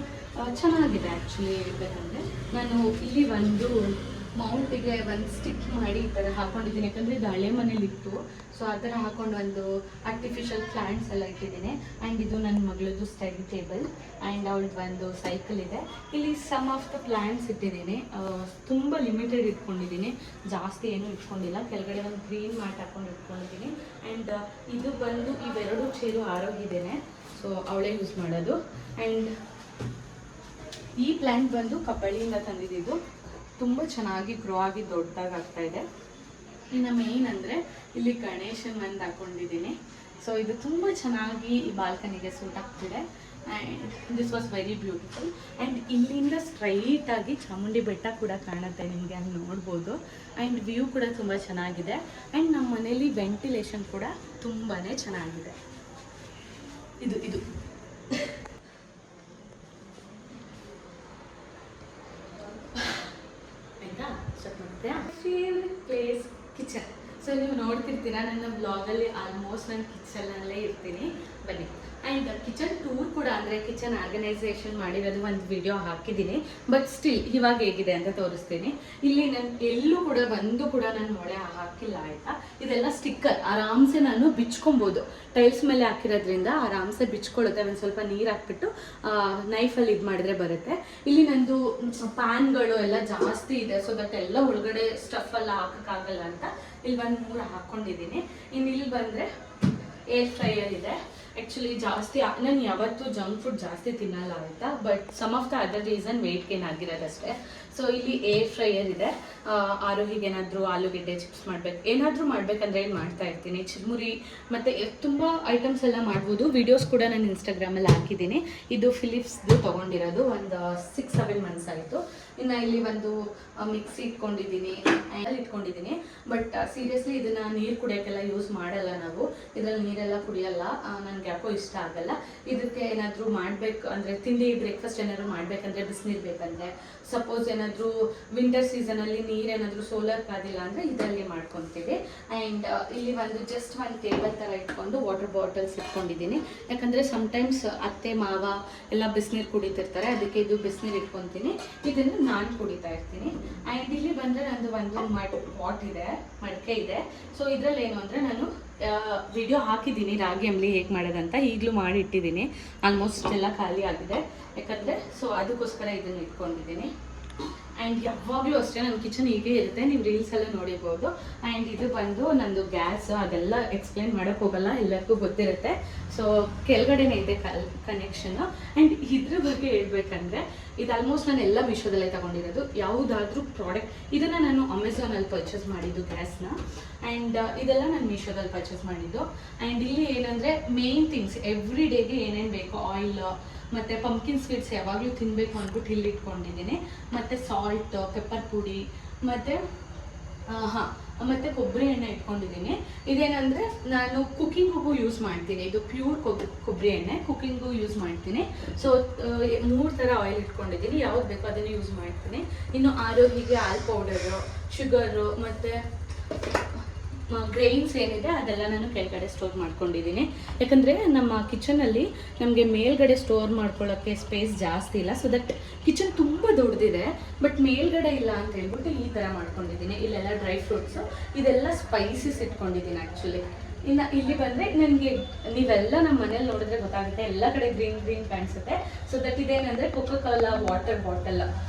ಚೆನ್ನಾಗಿದೆ ಆ್ಯಕ್ಚುಲಿ. ಇರಬೇಕಂದ್ರೆ ನಾನು ಇಲ್ಲಿ ಒಂದು ಮೌಂಟಿಗೆ ಒಂದು ಸ್ಟಿಕ್ ಮಾಡಿ ಈ ಥರ ಹಾಕ್ಕೊಂಡಿದ್ದೀನಿ, ಯಾಕಂದರೆ ಇದು ಹಳೆ ಮನೇಲಿತ್ತು. ಸೊ ಆ ಥರ ಹಾಕ್ಕೊಂಡು ಒಂದು ಆರ್ಟಿಫಿಷಿಯಲ್ ಪ್ಲ್ಯಾಂಟ್ಸ್ ಎಲ್ಲ ಇಟ್ಟಿದ್ದೀನಿ. ಆ್ಯಂಡ್ ಇದು ನನ್ನ ಮಗಳದ್ದು ಸ್ಟಡಿ ಟೇಬಲ್, ಆ್ಯಂಡ್ ಅವಳದ್ದು ಒಂದು ಸೈಕಲ್ ಇದೆ. ಇಲ್ಲಿ ಸಮ್ ಆಫ್ ದ ಪ್ಲ್ಯಾಂಟ್ಸ್ ಇಟ್ಟಿದ್ದೀನಿ. ತುಂಬ ಲಿಮಿಟೆಡ್ ಇಟ್ಕೊಂಡಿದ್ದೀನಿ, ಜಾಸ್ತಿ ಏನೂ ಇಟ್ಕೊಂಡಿಲ್ಲ. ಕೆಳಗಡೆ ಒಂದು ಗ್ರೀನ್ ಮ್ಯಾಟ್ ಹಾಕ್ಕೊಂಡು ಇಟ್ಕೊಂಡಿದ್ದೀನಿ. ಆ್ಯಂಡ್ ಇದು ಬಂದು ಇವೆರಡು ಚೇರು ಆರೋಗಿದ್ದೇನೆ, ಸೊ ಅವಳೇ ಯೂಸ್ ಮಾಡೋದು. ಆ್ಯಂಡ್ ಈ ಪ್ಲ್ಯಾಂಟ್ ಬಂದು ಕಬ್ಬಳ್ಳಿಯಿಂದ ತಂದಿದ್ದು, ತುಂಬ ಚೆನ್ನಾಗಿ ಗ್ರೋ ಆಗಿ ದೊಡ್ಡದಾಗಿ ಆಗ್ತಾಯಿದೆ. ಇನ್ನು ಮೇನ್ ಅಂದರೆ ಇಲ್ಲಿ ಗಣೇಶನ್ ಒಂದು ಹಾಕ್ಕೊಂಡಿದ್ದೀನಿ. ಸೊ ಇದು ತುಂಬ ಚೆನ್ನಾಗಿ ಈ ಬಾಲ್ಕನಿಗೆ ಸೂಟ್ ಆಗ್ತಿದೆ. And this was very beautiful. And ಇಲ್ಲಿಂದ ಸ್ಟ್ರೈಟಾಗಿ ಚಾಮುಂಡಿ ಬೆಟ್ಟ ಕೂಡ ಕಾಣುತ್ತೆ, ನಿಮಗೆ ಅಲ್ಲಿ ನೋಡ್ಬೋದು. ಆ್ಯಂಡ್ ವ್ಯೂ ಕೂಡ ತುಂಬ ಚೆನ್ನಾಗಿದೆ. ಆ್ಯಂಡ್ ನಮ್ಮ ಮನೇಲಿ ವೆಂಟಿಲೇಷನ್ ಕೂಡ ತುಂಬಾ ಚೆನ್ನಾಗಿದೆ. ಇದು ಆಯಿತಾ, ಸ್ಟಾರ್ಟ್ ಮಾಡ್ತೀಯಾ? Favourite place kitchen. ಸೊ ನೀವು ನೋಡ್ತಿರ್ತೀರಾ ನನ್ನ ಬ್ಲಾಗಲ್ಲಿ ಆಲ್ಮೋಸ್ಟ್ ನಾನು ಕಿಚನಲ್ಲೇ ಇರ್ತೀನಿ. ಬನ್ನಿ ಆ್ಯಂಡ್ ಕಿಚನ್ ಟೂರ್ ಕೂಡ ಅಂದರೆ ಕಿಚನ್ ಆರ್ಗನೈಸೇಷನ್ ಮಾಡಿರೋದು ಒಂದು ವಿಡಿಯೋ ಹಾಕಿದ್ದೀನಿ. ಬಟ್ ಸ್ಟಿಲ್ ಇವಾಗ ಹೇಗಿದೆ ಅಂತ ತೋರಿಸ್ತೀನಿ. ಇಲ್ಲಿ ನಾನು ಎಲ್ಲೂ ಕೂಡ ಬಂದು ಕೂಡ ನಾನು ಮೊಳೆ ಹಾಕಿಲ್ಲ ಆಯಿತಾ. ಇದೆಲ್ಲ ಸ್ಟಿಕ್ಕರ್, ಆರಾಮ್ಸೆ ನಾನು ಬಿಚ್ಕೊಬೋದು. ಟೈಲ್ಸ್ ಮೇಲೆ ಹಾಕಿರೋದ್ರಿಂದ ಆರಾಮ್ಸೆ ಬಿಚ್ಕೊಳ್ಳುತ್ತೆ. ಒಂದು ಸ್ವಲ್ಪ ನೀರು ಹಾಕ್ಬಿಟ್ಟು ನೈಫಲ್ಲಿ ಇದು ಮಾಡಿದ್ರೆ ಬರುತ್ತೆ. ಇಲ್ಲಿ ನಂದು ಪ್ಯಾನ್ಗಳು ಎಲ್ಲ ಜಾಸ್ತಿ ಇದೆ, ಸೊ ದಟ್ ಎಲ್ಲ ಒಳಗಡೆ ಸ್ಟಫ್ ಎಲ್ಲ ಹಾಕೋಕ್ಕಾಗಲ್ಲ ಅಂತ ಇಲ್ಲಿ ಒಂದು 3 ಹಾಕ್ಕೊಂಡಿದ್ದೀನಿ. ಇನ್ನು ಇಲ್ಲಿ ಬಂದರೆ ಏರ್ ಫ್ರೈಯರ್ ಇದೆ. ಆ್ಯಕ್ಚುಲಿ ಜಾಸ್ತಿ ನಾನು ಯಾವತ್ತೂ ಜಂಕ್ ಫುಡ್ ಜಾಸ್ತಿ ತಿನ್ನಲ್ಲ ಆಯಿತಾ. But some of the other reason weight gain ಆಗಿರೋದಷ್ಟೇ. ಸೊ ಇಲ್ಲಿ ಏರ್ ಫ್ರೈಯರ್ ಇದೆ. ಆರೋಹಿಗೆ ಏನಾದರೂ ಆಲೂಗೆಡ್ಡೆ ಚಿಪ್ಸ್ ಮಾಡಬೇಕು, ಏನಾದರೂ ಮಾಡಬೇಕಂದ್ರೆ ಏನು ಮಾಡ್ತಾ ಇರ್ತೀನಿ. ಚಿರ್ಮುರಿ ಮತ್ತು ತುಂಬ ಐಟಮ್ಸ್ ಎಲ್ಲ ಮಾಡ್ಬೋದು. ವಿಡಿಯೋಸ್ ಕೂಡ ನಾನು ಇನ್ಸ್ಟಾಗ್ರಾಮಲ್ಲಿ ಹಾಕಿದ್ದೀನಿ. ಇದು ಫಿಲಿಪ್ಸ್ದು ತೊಗೊಂಡಿರೋದು, ಒಂದು 6-7 ಮಂತ್ಸ್ ಆಯಿತು. ಇನ್ನು ಇಲ್ಲಿ ಒಂದು ಮಿಕ್ಸಿ ಇಟ್ಕೊಂಡಿದ್ದೀನಿ, ಇಟ್ಕೊಂಡಿದ್ದೀನಿ. ಬಟ್ ಸೀರಿಯಸ್ಲಿ ಇದನ್ನು ನೀರು ಕುಡಿಯೋಕ್ಕೆಲ್ಲ ಯೂಸ್ ಮಾಡಲ್ಲ ನಾವು. ಇದರಲ್ಲಿ ನೀರೆಲ್ಲ ಕುಡಿಯಲ್ಲ, ನನಗೆ ಯಾಕೋ ಇಷ್ಟ ಆಗಲ್ಲ. ಇದಕ್ಕೆ ಏನಾದರೂ ಮಾಡಬೇಕು ಅಂದರೆ ತಿಂಡಿ ಬ್ರೇಕ್ಫಾಸ್ಟ್ ಏನಾದರೂ ಮಾಡಬೇಕಂದ್ರೆ ಬಿಸಿನೀರು ಬೇಕಂದರೆ, ಸಪೋಸ್ ಏನಾದರೂ ವಿಂಟರ್ ಸೀಸನಲ್ಲಿ ನೀರೇನಾದರೂ ಸೋಲಾರ್ ಕಾದಿಲ್ಲ ಅಂದರೆ ಇದರಲ್ಲಿ ಮಾಡ್ಕೊತೀವಿ. ಆ್ಯಂಡ್ ಇಲ್ಲಿ ಒಂದು ಜಸ್ಟ್ ಒಂದು ಟೇಬಲ್ ಥರ ಇಟ್ಕೊಂಡು ವಾಟರ್ ಬಾಟಲ್ಸ್ ಇಟ್ಕೊಂಡಿದ್ದೀನಿ. ಯಾಕಂದರೆ ಸಮ್ಟೈಮ್ಸ್ ಅತ್ತೆ ಮಾವ ಎಲ್ಲ ಬಿಸಿನೀರು ಕುಡಿತಿರ್ತಾರೆ, ಅದಕ್ಕೆ ಇದು ಬಿಸಿನೀರು ಇಟ್ಕೊತೀನಿ. ಇದನ್ನು ನಾನು ಕುಡಿತಾ ಇರ್ತೀನಿ. ಆ್ಯಂಡ್ ಇಲ್ಲಿ ಬಂದರೆ ನಂದು ಒಂದು ಪಾಟ್ ಇದೆ, ಮಡಕೆ ಇದೆ. ಸೊ ಇದರಲ್ಲಿ ಏನು ಅಂದರೆ ನಾನು ವಿಡಿಯೋ ಹಾಕಿದ್ದೀನಿ ರಾಗಿ ಅಂಬ್ಲಿ ಹೇಗೆ ಮಾಡೋದಂತ, ಈಗಲೂ ಮಾಡಿ ಇಟ್ಟಿದ್ದೀನಿ. ಆಲ್ಮೋಸ್ಟ್ ಎಲ್ಲ ಖಾಲಿ ಆಗಿದೆ ಯಾಕಂದರೆ, ಸೊ ಅದಕ್ಕೋಸ್ಕರ ಇದನ್ನು ಇಟ್ಕೊಂಡಿದ್ದೀನಿ. ಆ್ಯಂಡ್ ಯಾವಾಗಲೂ ಅಷ್ಟೇ ನನ್ನ ಕಿಚನ್ ಹೀಗೆ ಇರುತ್ತೆ, ನೀವು ರೀಲ್ಸ್ ಎಲ್ಲ ನೋಡಿರ್ಬೋದು. ಆ್ಯಂಡ್ ಇದು ಬಂದು ನಂದು ಗ್ಯಾಸ್, ಅದೆಲ್ಲ ಎಕ್ಸ್ಪ್ಲೇನ್ ಮಾಡೋಕ್ಕೆ ಹೋಗಲ್ಲ, ಎಲ್ಲರಿಗೂ ಗೊತ್ತಿರುತ್ತೆ. ಸೊ ಕೆಳಗಡೆನೇ ಇದೆ ಕನೆಕ್ಷನ್ನು. ಆ್ಯಂಡ್ ಇದ್ರ ಬಗ್ಗೆ ಹೇಳ್ಬೇಕಂದ್ರೆ ಇದು ಆಲ್ಮೋಸ್ಟ್ ನಾನು ಎಲ್ಲ ಮೀಶೋದಲ್ಲೇ ತೊಗೊಂಡಿರೋದು. ಯಾವುದಾದ್ರೂ ಪ್ರಾಡಕ್ಟ್ ಇದನ್ನು ನಾನು ಅಮೆಝಾನಲ್ಲಿ ಪರ್ಚೇಸ್ ಮಾಡಿದ್ದು ಗ್ಯಾಸ್ನ. ಆ್ಯಂಡ್ ಇದೆಲ್ಲ ನಾನು ಮೀಶೋದಲ್ಲಿ ಪರ್ಚೇಸ್ ಮಾಡಿದ್ದು. ಆ್ಯಂಡ್ ಇಲ್ಲಿ ಏನಂದರೆ ಮೇನ್ ಥಿಂಗ್ಸ್ ಎವ್ರಿ ಡೇಗೆ ಏನೇನು ಬೇಕೋ, ಆಯಿಲ್ ಮತ್ತು ಪಂಪ್ಕಿನ್ ಸ್ವೀಟ್ಸ್ ಯಾವಾಗಲೂ ತಿನ್ನಬೇಕು ಅಂದ್ಬಿಟ್ಟು ಇಲ್ಲಿ ಇಟ್ಕೊಂಡಿದ್ದೀನಿ. ಮತ್ತು ಸಾಲ್ಟ್, ಪೆಪ್ಪರ್ ಪುಡಿ ಮತ್ತು ಮತ್ತು ಕೊಬ್ಬರಿ ಎಣ್ಣೆ ಇಟ್ಕೊಂಡಿದ್ದೀನಿ. ಇದೇನಂದರೆ ನಾನು ಕುಕ್ಕಿಂಗಿಗೂ ಯೂಸ್ ಮಾಡ್ತೀನಿ. ಇದು ಪ್ಯೂರ್ ಕೊಬ್ಬರಿ ಎಣ್ಣೆ, ಕುಕ್ಕಿಂಗೂ ಯೂಸ್ ಮಾಡ್ತೀನಿ. ಸೊ 3 ಥರ ಆಯಿಲ್ ಇಟ್ಕೊಂಡಿದ್ದೀನಿ, ಯಾವ್ದು ಬೇಕೋ ಅದನ್ನು ಯೂಸ್ ಮಾಡ್ತೀನಿ. ಇನ್ನು ಆರೋಹಿಗೆ ಹಾಲ್ ಪೌಡರು, ಶುಗರು ಮತ್ತು ಗ್ರೈನ್ಸ್ ಏನಿದೆ ಅದೆಲ್ಲ ನಾನು ಕೆಳಗಡೆ ಸ್ಟೋರ್ ಮಾಡ್ಕೊಂಡಿದ್ದೀನಿ. ಯಾಕಂದರೆ ನಮ್ಮ ಕಿಚನಲ್ಲಿ ನಮಗೆ ಮೇಲ್ಗಡೆ ಸ್ಟೋರ್ ಮಾಡ್ಕೊಳ್ಳೋಕ್ಕೆ ಸ್ಪೇಸ್ ಜಾಸ್ತಿ ಇಲ್ಲ. ಸೊ ದಟ್ ಕಿಚನ್ ತುಂಬ ದೊಡ್ಡದಿದೆ, ಬಟ್ ಮೇಲ್ಗಡೆ ಇಲ್ಲ ಅಂತ ಹೇಳ್ಬಿಟ್ಟು ಈ ಥರ ಮಾಡ್ಕೊಂಡಿದ್ದೀನಿ. ಇಲ್ಲೆಲ್ಲ ಡ್ರೈ ಫ್ರೂಟ್ಸು, ಇದೆಲ್ಲ ಸ್ಪೈಸಸ್ ಇಟ್ಕೊಂಡಿದ್ದೀನಿ ಆ್ಯಕ್ಚುಲಿ. ಇನ್ನು ಇಲ್ಲಿ ಬಂದರೆ ನನಗೆ ನೀವೆಲ್ಲ ನಮ್ಮ ಮನೇಲಿ ನೋಡಿದ್ರೆ ಗೊತ್ತಾಗುತ್ತೆ, ಎಲ್ಲ ಕಡೆ ಗ್ರೀನ್ ಕಾಣಿಸುತ್ತೆ. ಸೊ ದಟ್ ಇದೇನಂದರೆ ಕೋಕಾ-ಕೋಲಾ ವಾಟರ್ ಬಾಟಲ್,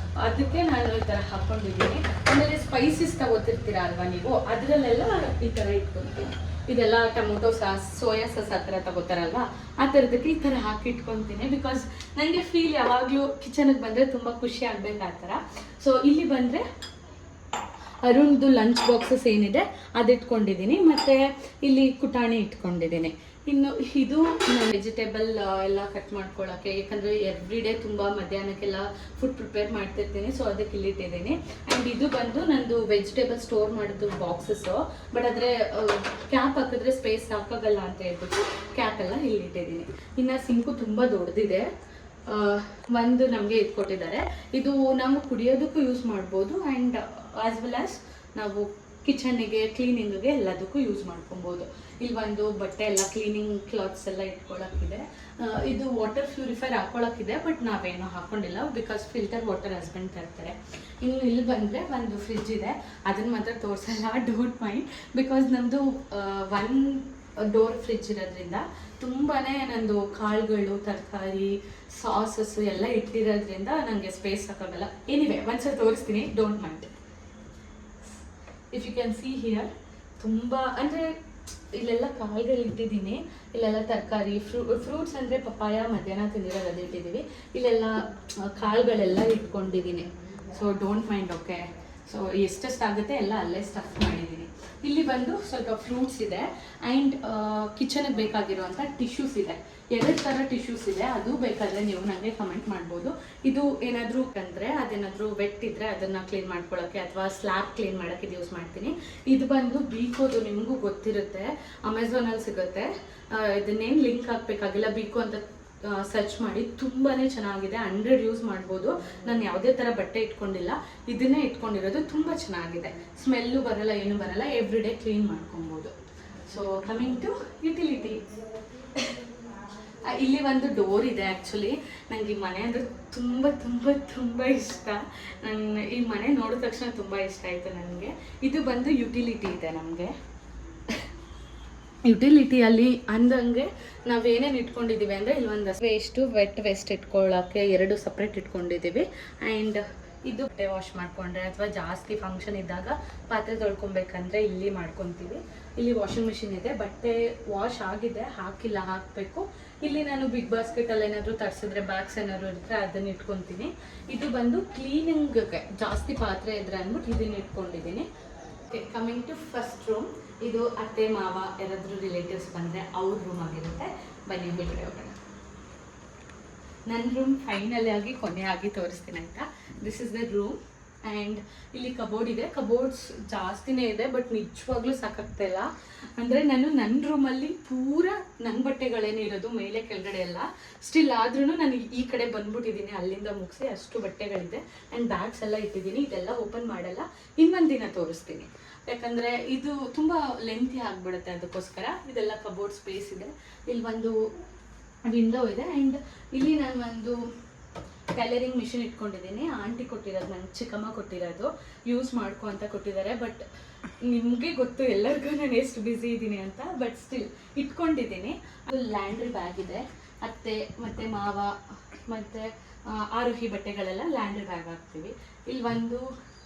ಅದಕ್ಕೆ ನಾನು ಈ ಥರ ಹಾಕ್ಕೊಂಡಿದ್ದೀನಿ. ಆಮೇಲೆ ಸ್ಪೈಸಸ್ ತಗೋತಿರ್ತೀರ ಅಲ್ವಾ ನೀವು, ಅದರಲ್ಲೆಲ್ಲ ಈ ಥರ ಇಟ್ಕೊತೀನಿ. ಇದೆಲ್ಲ ಟೊಮೊಟೊ ಸಾಸ್, ಸೋಯಾ ಸಾಸ್ ಆ ಥರ ತಗೋತಾರಲ್ವ, ಆ ಥರದಕ್ಕೆ ಈ ಥರ ಹಾಕಿ ಇಟ್ಕೊತೀನಿ. ಬಿಕಾಸ್ ನನಗೆ ಫೀಲ್ ಯಾವಾಗಲೂ ಕಿಚನಿಗೆ ಬಂದರೆ ತುಂಬ ಖುಷಿ ಆಗಬೇಕು ಆ ಥರ. ಸೊ ಇಲ್ಲಿ ಬಂದರೆ ಅರುಣ್ದು ಲಂಚ್ ಬಾಕ್ಸಸ್ ಏನಿದೆ ಅದಿಟ್ಕೊಂಡಿದ್ದೀನಿ. ಮತ್ತು ಇಲ್ಲಿ ಕುಟಾಣಿ ಇಟ್ಕೊಂಡಿದ್ದೀನಿ. ಇನ್ನು ಇದು ವೆಜಿಟೇಬಲ್ ಎಲ್ಲ ಕಟ್ ಮಾಡ್ಕೊಳ್ಳೋಕ್ಕೆ, ಯಾಕಂದರೆ ಎವ್ರಿ ಡೇ ತುಂಬ ಮಧ್ಯಾಹ್ನಕ್ಕೆಲ್ಲ ಫುಡ್ ಪ್ರಿಪೇರ್ ಮಾಡ್ತಿರ್ತೀನಿ. ಸೊ ಅದಕ್ಕೆ ಇಲ್ಲಿಟ್ಟಿದ್ದೀನಿ. ಆ್ಯಂಡ್ ಇದು ಬಂದು ನಂದು ವೆಜಿಟೇಬಲ್ ಸ್ಟೋರ್ ಮಾಡೋದು ಬಾಕ್ಸಸ್ಸು. ಬಟ್ ಆದರೆ ಕ್ಯಾಪ್ ಹಾಕಿದ್ರೆ ಸ್ಪೇಸ್ ಸಾಕಾಗಲ್ಲ ಅಂತ ಹೇಳ್ಬಿಟ್ಟು ಕ್ಯಾಪ್ ಎಲ್ಲ ಇಲ್ಲಿಟ್ಟಿದ್ದೀನಿ. ಇನ್ನು ಸಿಂಕು ತುಂಬ ದೊಡ್ಡದಿದೆ, ಒಂದು ನಮಗೆ ಇದು ಕೊಟ್ಟಿದ್ದಾರೆ. ಇದು ನಾವು ಕುಡಿಯೋದಕ್ಕೂ ಯೂಸ್ ಮಾಡ್ಬೋದು ಆ್ಯಂಡ್ ಆಸ್ ವೆಲ್ ಆಸ್ ನಾವು ಕಿಚನ್ನಿಗೆ ಕ್ಲೀನಿಂಗಿಗೆ ಎಲ್ಲದಕ್ಕೂ ಯೂಸ್ ಮಾಡ್ಕೊಬೋದು. ಇಲ್ಲಿ ಒಂದು ಬಟ್ಟೆ ಎಲ್ಲ ಕ್ಲೀನಿಂಗ್ ಕ್ಲಾತ್ಸ್ ಎಲ್ಲ ಇಟ್ಕೊಳ್ಳೋಕ್ಕಿದೆ. ಇದು ವಾಟರ್ ಪ್ಯೂರಿಫೈರ್ ಹಾಕ್ಕೊಳ್ಳೋಕ್ಕಿದೆ, ಬಟ್ ನಾವೇನೋ ಹಾಕ್ಕೊಂಡಿಲ್ಲ ಬಿಕಾಸ್ ಫಿಲ್ಟರ್ ವಾಟರ್ ಹಸ್ಬೆಂಡ್ ತರ್ತಾರೆ. ಇನ್ನು ಇಲ್ಲಿ ಬಂದರೆ ಒಂದು ಫ್ರಿಜ್ ಇದೆ, ಅದನ್ನು ಮಾತ್ರ ತೋರಿಸಲ್ಲ, ಡೋಂಟ್ ಮೈಂಡ್. ಬಿಕಾಸ್ ನಮ್ಮದು 1 ಡೋರ್ ಫ್ರಿಜ್ ಇರೋದ್ರಿಂದ ತುಂಬಾ ನಂದು ಕಾಳುಗಳು, ತರಕಾರಿ, ಸಾಸಸ್ಸು ಎಲ್ಲ ಇಟ್ಟಿರೋದ್ರಿಂದ ನನಗೆ ಸ್ಪೇಸ್ ಸಾಕಾಗಲ್ಲ. ಏನಿವೆ ಒಂದ್ಸಲ ತೋರಿಸ್ತೀನಿ, don't mind. If you can see here, ತುಂಬ ಅಂದರೆ ಇಲ್ಲೆಲ್ಲ ಕಾಳುಗಳು ಇಟ್ಟಿದ್ದೀನಿ. ಇಲ್ಲೆಲ್ಲ ತರಕಾರಿ, ಫ್ರೂಟ್ಸ್ ಅಂದರೆ ಪಪ್ಪಾಯ ಮಧ್ಯಾಹ್ನ ತಿಂದಿರೋದು ಅದು ಇಟ್ಟಿದ್ದೀವಿ. ಇಲ್ಲೆಲ್ಲ ಕಾಳುಗಳೆಲ್ಲ ಇಟ್ಕೊಂಡಿದ್ದೀನಿ. So don't mind, okay. So ಎಷ್ಟೆಷ್ಟಾಗುತ್ತೆ ಎಲ್ಲ ಅಲ್ಲೇ ಸ್ಟಫ್ ಮಾಡಿದ್ದೀನಿ. ಇಲ್ಲಿ ಬಂದು ಸ್ವಲ್ಪ ಫ್ರೂಟ್ಸ್ ಇದೆ ಆ್ಯಂಡ್ ಕಿಚನ್ಗೆ ಬೇಕಾಗಿರುವಂಥ ಟಿಶ್ಯೂಸ್ ಇದೆ. 2 ಥರ ಟಿಶ್ಯೂಸ್ ಇದೆ, ಅದು ಬೇಕಾದರೆ ನೀವು ನನಗೆ ಕಮೆಂಟ್ ಮಾಡ್ಬೋದು. ಇದು ಏನಾದರೂ ಅಂದರೆ ಅದೇನಾದರೂ ವೆಟ್ ಇದ್ದರೆ ಅದನ್ನು ಕ್ಲೀನ್ ಮಾಡ್ಕೊಳ್ಳೋಕ್ಕೆ ಅಥವಾ ಸ್ಲ್ಯಾಬ್ ಕ್ಲೀನ್ ಮಾಡೋಕ್ಕೆ ಇದು ಯೂಸ್ ಮಾಡ್ತೀನಿ. ಇದು ಬಂದು ಬೀಕೋದು, ನಿಮಗೂ ಗೊತ್ತಿರುತ್ತೆ, ಅಮೆಝಾನಲ್ಲಿ ಸಿಗುತ್ತೆ. ಇದನ್ನೇನು ಲಿಂಕ್ ಹಾಕಬೇಕಾಗಿಲ್ಲ, ಬೀಕೋ ಅಂತ ಸರ್ಚ್ ಮಾಡಿ. ತುಂಬಾ ಚೆನ್ನಾಗಿದೆ, 100 ಯೂಸ್ ಮಾಡ್ಬೋದು. ನಾನು ಯಾವುದೇ ಥರ ಬಟ್ಟೆ ಇಟ್ಕೊಂಡಿಲ್ಲ, ಇದನ್ನೇ ಇಟ್ಕೊಂಡಿರೋದು. ತುಂಬ ಚೆನ್ನಾಗಿದೆ, ಸ್ಮೆಲ್ಲು ಬರಲ್ಲ, ಏನು ಬರಲ್ಲ, ಎವ್ರಿ ಡೇ ಕ್ಲೀನ್ ಮಾಡ್ಕೊಬೋದು. ಸೊ ಕಮಿಂಗ್ ಟು ಯುಟಿಲಿಟಿ, ಇಲ್ಲಿ ಒಂದು ಡೋರ್ ಇದೆ. ಆ್ಯಕ್ಚುಲಿ ನನಗೆ ಈ ಮನೆ ಅಂದರೆ ತುಂಬ ತುಂಬ ತುಂಬ ಇಷ್ಟ. ನನ್ನ ಈ ಮನೆ ನೋಡಿದ ತಕ್ಷಣ ತುಂಬ ಇಷ್ಟ ಆಯಿತು ನನಗೆ. ಇದು ಬಂದು ಯುಟಿಲಿಟಿ ಇದೆ ನಮಗೆ. ಯುಟಿಲಿಟಿಯಲ್ಲಿ ಅಂದಂಗೆ ನಾವೇನೇನು ಇಟ್ಕೊಂಡಿದ್ದೀವಿ ಅಂದರೆ ಇಲ್ಲೊಂದು ವೇಸ್ಟು ವೆಟ್ ವೇಸ್ಟ್ ಇಟ್ಕೊಳ್ಳೋಕ್ಕೆ 2 ಸಪ್ರೇಟ್ ಇಟ್ಕೊಂಡಿದ್ದೀವಿ. ಆ್ಯಂಡ್ ಇದು ಬಟ್ಟೆ ವಾಶ್ ಮಾಡಿಕೊಂಡ್ರೆ ಅಥವಾ ಜಾಸ್ತಿ ಫಂಕ್ಷನ್ ಇದ್ದಾಗ ಪಾತ್ರೆ ತೊಳ್ಕೊಬೇಕಂದ್ರೆ ಇಲ್ಲಿ ಮಾಡ್ಕೊತೀವಿ. ಇಲ್ಲಿ ವಾಷಿಂಗ್ ಮಿಷಿನ್ ಇದೆ. ಬಟ್ಟೆ ವಾಶ್ ಆಗಿದೆ, ಹಾಕಿಲ್ಲ, ಹಾಕಬೇಕು. ಇಲ್ಲಿ ನಾನು ಬಿಗ್ ಬಾಸ್ಕೆಟಲ್ಲಿ ಏನಾದರೂ ತರಿಸಿದ್ರೆ ಬ್ಯಾಗ್ಸ್ ಏನಾದ್ರು ಇದ್ದರೆ ಅದನ್ನು ಇಟ್ಕೊತೀನಿ. ಇದು ಬಂದು ಕ್ಲೀನಿಂಗ್ಗೆ ಜಾಸ್ತಿ ಪಾತ್ರೆ ಇದ್ರೆ ಅಂದ್ಬಿಟ್ಟು ಇದನ್ನು ಇಟ್ಕೊಂಡಿದ್ದೀನಿ. ಕಮಿಂಗ್ ಟು ಫಸ್ಟ್ ರೂಮ್, ಇದು ಅತ್ತೆ ಮಾವ ಯಾರಾದರೂ ರಿಲೇಟಿವ್ಸ್ ಬಂದರೆ ಅವ್ರ ರೂಮ್ ಆಗಿರುತ್ತೆ. ಬನ್ನಿ ಬಿಟ್ಟರೆ ಹೋಗೋಣ. ನನ್ನ ರೂಮ್ ಫೈನಲಿ ಆಗಿ ಕೊನೆಯಾಗಿ ತೋರಿಸ್ತೀನಿ ಆಯಿತಾ. This is the room. And ಇಲ್ಲಿ ಕಬೋರ್ಡ್ ಇದೆ. ಕಬೋರ್ಡ್ಸ್ ಜಾಸ್ತಿನೇ ಇದೆ, ಬಟ್ ನಿಜವಾಗ್ಲೂ ಸಾಕಾಗ್ತಾ ಇಲ್ಲ. ಅಂದರೆ ನಾನು ನನ್ನ ರೂಮಲ್ಲಿ ಪೂರ ನನ್ನ ಬಟ್ಟೆಗಳೇನೇ ಇರೋದು, ಮೇಲೆ ಕೆಳಗಡೆ ಎಲ್ಲ. ಸ್ಟಿಲ್ ಆದ್ರೂ ನಾನು ಈ ಕಡೆ ಬಂದ್ಬಿಟ್ಟಿದ್ದೀನಿ, ಅಲ್ಲಿಂದ ಮುಗಿಸಿ ಅಷ್ಟು ಬಟ್ಟೆಗಳಿದೆ. ಆ್ಯಂಡ್ ಬ್ಯಾಗ್ಸ್ ಎಲ್ಲ ಇಟ್ಟಿದ್ದೀನಿ. ಇದೆಲ್ಲ ಓಪನ್ ಮಾಡಲ್ಲ, ಇನ್ನೊಂದು ದಿನ ತೋರಿಸ್ತೀನಿ. ಯಾಕಂದರೆ ಇದು ತುಂಬ ಲೆಂತಿ ಆಗಿಬಿಡುತ್ತೆ, ಅದಕ್ಕೋಸ್ಕರ. ಇದೆಲ್ಲ ಕಬೋರ್ಡ್ ಸ್ಪೇಸ್ ಇದೆ. ಇಲ್ಲಿ ಒಂದು ವಿಂಡೋ ಇದೆ. ಆ್ಯಂಡ್ ಇಲ್ಲಿ ನಾನು ಒಂದು ಟೈಲರಿಂಗ್ ಮಿಷಿನ್ ಇಟ್ಕೊಂಡಿದ್ದೀನಿ. ಆಂಟಿ ಕೊಟ್ಟಿರೋದು, ನನ್ನ ಚಿಕ್ಕಮ್ಮ ಕೊಟ್ಟಿರೋದು. ಯೂಸ್ ಮಾಡ್ಕೊ ಅಂತ ಕೊಟ್ಟಿದ್ದಾರೆ. ಬಟ್ ನಿಮಗೆ ಗೊತ್ತು ಎಲ್ಲರಿಗೂ ನಾನು ಎಷ್ಟು ಬ್ಯುಸಿ ಇದ್ದೀನಿ ಅಂತ. ಬಟ್ ಸ್ಟಿಲ್ ಇಟ್ಕೊಂಡಿದ್ದೀನಿ. ಅದು ಲ್ಯಾಂಡ್ರಿ ಬ್ಯಾಗ್ ಇದೆ. ಅತ್ತೆ ಮತ್ತು ಮಾವ ಮತ್ತು ಆರೋಹಿ ಬಟ್ಟೆಗಳೆಲ್ಲ ಲ್ಯಾಂಡ್ರಿ ಬ್ಯಾಗ್ ಹಾಕ್ತೀವಿ. ಇಲ್ಲಿ ಒಂದು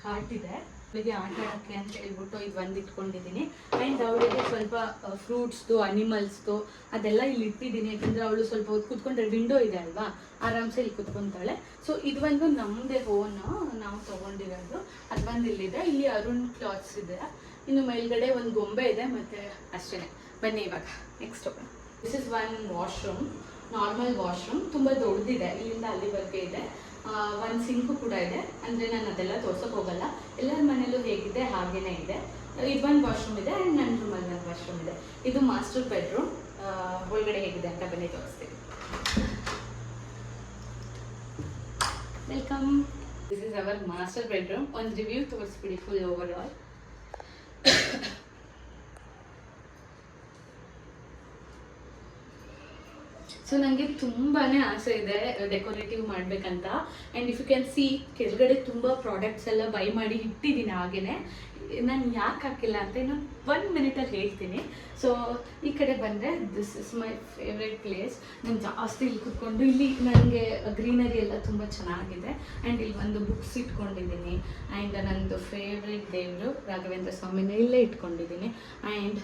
ಕಾರ್ಟ್ ಇದೆ, ಅವಳಿಗೆ ಆಟ ಆಡೋಕ್ಕೆ ಅಂತ ಹೇಳ್ಬಿಟ್ಟು ಇದು ಒಂದು ಇಟ್ಕೊಂಡಿದ್ದೀನಿ. ಆ್ಯಂಡ್ ಅವಳಿಗೆ ಸ್ವಲ್ಪ ಫ್ರೂಟ್ಸ್ದು, ಅನಿಮಲ್ಸ್ದು ಅದೆಲ್ಲ ಇಲ್ಲಿ ಇಟ್ಟಿದ್ದೀನಿ. ಯಾಕಂದರೆ ಅವಳು ಸ್ವಲ್ಪ ಹೊತ್ತು ಕೂತ್ಕೊಂಡ್ರೆ ವಿಂಡೋ ಇದೆ ಅಲ್ವಾ, ಆರಾಮ್ಸೆ ಇಲ್ಲಿ ಕೂತ್ಕೊತಾಳೆ. ಸೊ ಇದು ಒಂದು ನಮ್ಮದೇ ಓನು, ನಾವು ತೊಗೊಂಡಿರೋದು. ಅದು ಬಂದು ಇಲ್ಲಿದೆ. ಇಲ್ಲಿ ಅರುಣ್ ಕ್ಲಾತ್ಸ್ ಇದೆ. ಇನ್ನು ಮೇಲ್ಗಡೆ ಒಂದು ಗೊಂಬೆ ಇದೆ, ಮತ್ತು ಅಷ್ಟೇ. ಬನ್ನಿ ಇವಾಗ ನೆಕ್ಸ್ಟ್ ಹೋಗೋಣ. This is one washroom, normal washroom. ತುಂಬ ದೊಡ್ಡದಿದೆ, ಇಲ್ಲಿಂದ ಅಲ್ಲಿವರೆಗೆ ಇದೆ. ಒಂದು ಸಿಂಕು ಕೂಡ ಇದೆ. ಅಂದರೆ ನಾನು ಅದೆಲ್ಲ ತೋರ್ಸೋಕೆ ಹೋಗಲ್ಲ, ಎಲ್ಲರ ಮನೇಲೂ ಹೇಗಿದೆ ಹಾಗೇನೇ ಇದೆ. ಇದೊಂದು ವಾಶ್ರೂಮ್ ಇದೆ. ಆ್ಯಂಡ್ ನನ್ನ ರೂಮಲ್ಲಿ ಒಂದು ವಾಶ್ರೂಮ್ ಇದೆ. ಇದು ಮಾಸ್ಟರ್ ಬೆಡ್ರೂಮ್. ಒಳಗಡೆ ಹೇಗಿದೆ ಅಂತ ಬನ್ನಿ ತೋರಿಸ್ತೀನಿ. Welcome. This is our master bedroom. ಒಂದು ರಿವ್ಯೂ ತೋರಿಸ್ಬಿಡಿ ಫುಲ್ ಓವರ್ ಆಲ್. ಸೊ ನನಗೆ ತುಂಬಾ ಆಸೆ ಇದೆ ಡೆಕೋರೇಟಿವ್ ಮಾಡಬೇಕಂತ. And if you can see, ಕೆಳಗಡೆ ತುಂಬ ಪ್ರಾಡಕ್ಟ್ಸ್ ಎಲ್ಲ ಬೈ ಮಾಡಿ ಇಟ್ಟಿದ್ದೀನಿ. ಹಾಗೆಯೇ ನಾನು ಯಾಕೆ ಹಾಕಿಲ್ಲ ಅಂತ ಇನ್ನೊಂದು 1 ಮಿನಿಟಲ್ಲಿ ಹೇಳ್ತೀನಿ. ಸೊ ಈ ಕಡೆ ಬಂದರೆ this is my favourite place. ನಾನು ಜಾಸ್ತಿ ಇಲ್ಲಿ ಕೂತ್ಕೊಂಡು, ಇಲ್ಲಿ ನನಗೆ ಗ್ರೀನರಿ ಎಲ್ಲ ತುಂಬ ಚೆನ್ನಾಗಿದೆ. ಆ್ಯಂಡ್ ಇಲ್ಲಿ ಒಂದು ಬುಕ್ಸ್ ಇಟ್ಕೊಂಡಿದ್ದೀನಿ. ಆ್ಯಂಡ್ ನನ್ನದು ಫೇವ್ರೆಟ್ ದೇವರು ರಾಘವೇಂದ್ರ ಸ್ವಾಮಿನ ಇಲ್ಲೇ ಇಟ್ಕೊಂಡಿದ್ದೀನಿ. ಆ್ಯಂಡ್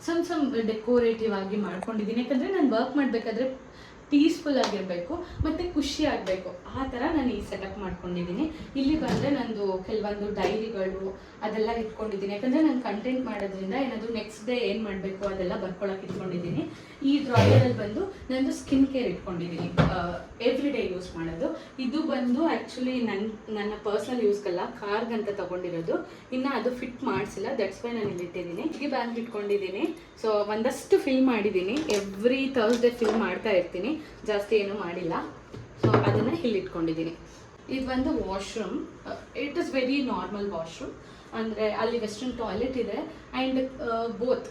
ಸಣ್ಣ ಡೆಕೋರೇಟಿವ್ ಆಗಿ ಮಾಡ್ಕೊಂಡಿದ್ದೀನಿ. ಯಾಕಂದರೆ ನಾನು ವರ್ಕ್ ಮಾಡಬೇಕಾದ್ರೆ ಪೀಸ್ಫುಲ್ ಆಗಿರಬೇಕು ಮತ್ತು ಖುಷಿ ಆಗಬೇಕು, ಆ ಥರ ನಾನು ಈ ಸೆಟಪ್ ಮಾಡ್ಕೊಂಡಿದ್ದೀನಿ. ಇಲ್ಲಿ ಬಂದರೆ ನಂದು ಕೆಲವೊಂದು ಡೈರಿಗಳು ಅದೆಲ್ಲ ಇಟ್ಕೊಂಡಿದ್ದೀನಿ. ಯಾಕಂದರೆ ನಾನು ಕಂಟೆಂಟ್ ಮಾಡೋದ್ರಿಂದ ಏನಾದರೂ ನೆಕ್ಸ್ಟ್ ಡೇ ಏನು ಮಾಡಬೇಕು ಅದೆಲ್ಲ ಬರ್ಕೊಳಕ್ಕೆ ಇಟ್ಕೊಂಡಿದ್ದೀನಿ. ಈ ಡ್ರಾಯರಲ್ಲಿ ಬಂದು ನಂದು ಸ್ಕಿನ್ ಕೇರ್ ಇಟ್ಕೊಂಡಿದ್ದೀನಿ, ಎವ್ರಿ ಡೇ ಯೂಸ್ ಮಾಡೋದು. ಇದು ಬಂದು ಆ್ಯಕ್ಚುಲಿ ನನ್ನ ಪರ್ಸ್ನಲ್ ಯೂಸ್ಗಲ್ಲ, ಕಾರ್ಗಂತ ತೊಗೊಂಡಿರೋದು. ಇನ್ನು ಅದು ಫಿಟ್ ಮಾಡಿಸಿಲ್ಲ, ದಟ್ಸ್ ವೈ ನಾನು ಇಲ್ಲಿ ಇಟ್ಟಿದ್ದೀನಿ. ಈ ಬ್ಯಾಂಕ್ ಇಟ್ಕೊಂಡಿದ್ದೀನಿ. ಸೊ ಒಂದಷ್ಟು ಫಿಲ್ ಮಾಡಿದ್ದೀನಿ, ಎವ್ರಿ ಥರ್ಸ್ಡೇ ಫಿಲ್ ಮಾಡ್ತಾ ಇರ್ತೀನಿ, ಜಾಸ್ತಿ ಏನೂ ಮಾಡಿಲ್ಲ. ಸೊ ಅದನ್ನು ಇಲ್ಲಿ ಇಟ್ಕೊಂಡಿದ್ದೀನಿ. ಇದು ಒಂದು washroom. It is very normal washroom. ಅಂದರೆ ಅಲ್ಲಿ ವೆಸ್ಟರ್ನ್ ಟಾಯ್ಲೆಟ್ ಇದೆ. ಆ್ಯಂಡ್ ಬೋತ್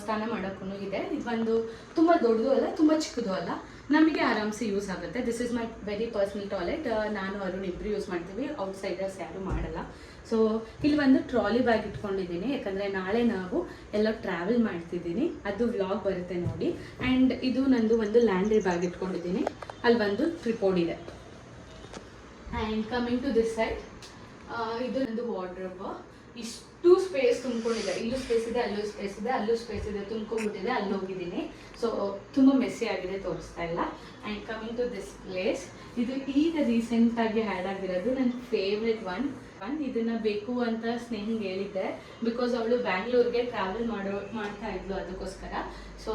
ಸ್ನಾನ ಮಾಡೋಕ್ಕೂ ಇದೆ. ಇದು ಒಂದು ತುಂಬ ದೊಡ್ಡದು ಅಲ್ಲ, ತುಂಬ ಚಿಕ್ಕದು ಅಲ್ಲ, ನಮಗೆ ಆರಾಮ್ಸೆ ಯೂಸ್ ಆಗುತ್ತೆ. This is my very personal toilet. ನಾನು ಅರುಣ್ ಇಬ್ಬರು ಯೂಸ್ ಮಾಡ್ತೀವಿ, ಔಟ್ಸೈಡರ್ಸ್ ಯಾರೂ ಮಾಡಲ್ಲ. ಸೊ ಇಲ್ಲಿ ಒಂದು ಟ್ರಾಲಿ ಬ್ಯಾಗ್ ಇಟ್ಕೊಂಡಿದ್ದೀನಿ. ಯಾಕಂದರೆ ನಾಳೆ ನಾವು ಎಲ್ಲ ಟ್ರಾವೆಲ್ ಮಾಡ್ತಿದ್ದೀನಿ, ಅದು ವ್ಲಾಗ್ ಬರುತ್ತೆ ನೋಡಿ. ಆ್ಯಂಡ್ ಇದು ನಂದು ಒಂದು ಲ್ಯಾಂಡ್ರಿ ಬ್ಯಾಗ್ ಇಟ್ಕೊಂಡಿದ್ದೀನಿ. ಅಲ್ಲಿ ಒಂದು ಟ್ರಿಪೋಡ್ ಇದೆ. And coming to this side, ಇದು ನಂದು ವಾರ್ಡ್ರೋಬ್. ಇಷ್ಟು ಸ್ಪೇಸ್ ತುಂಬ್ಕೊಂಡಿದೆ. ಇಲ್ಲೂ ಸ್ಪೇಸ್ ಇದೆ, ಅಲ್ಲೂ ಸ್ಪೇಸ್ ಇದೆ, ಅಲ್ಲೂ ಸ್ಪೇಸ್ ಇದೆ, ತುಂಬ್ಕೊಂಡ್ಬಿಟ್ಟಿದೆ. ಅಲ್ಲಿ ಹೋಗಿದ್ದೀನಿ. ಸೊ ತುಂಬ ಮೆಸ್ಸಿ ಆಗಿದೆ, ತೋರಿಸ್ತಾ ಇಲ್ಲ. And coming to this place, ಇದು ಈಗ ರೀಸೆಂಟಾಗಿ ಹ್ಯಾಡ್ ಆಗಿರೋದು ನನ್ನ ಫೇವ್ರೆಟ್ ಒನ್. ಇದನ್ನು ಬೇಕು ಅಂತ ಸ್ನೇಹಿಗೆ ಹೇಳಿದ್ದೆ, ಬಿಕಾಸ್ ಅವಳು ಬ್ಯಾಂಗ್ಳೂರ್ಗೆ ಟ್ರಾವೆಲ್ ಮಾಡ್ತಾ ಇದ್ಲು, ಅದಕ್ಕೋಸ್ಕರ. ಸೊ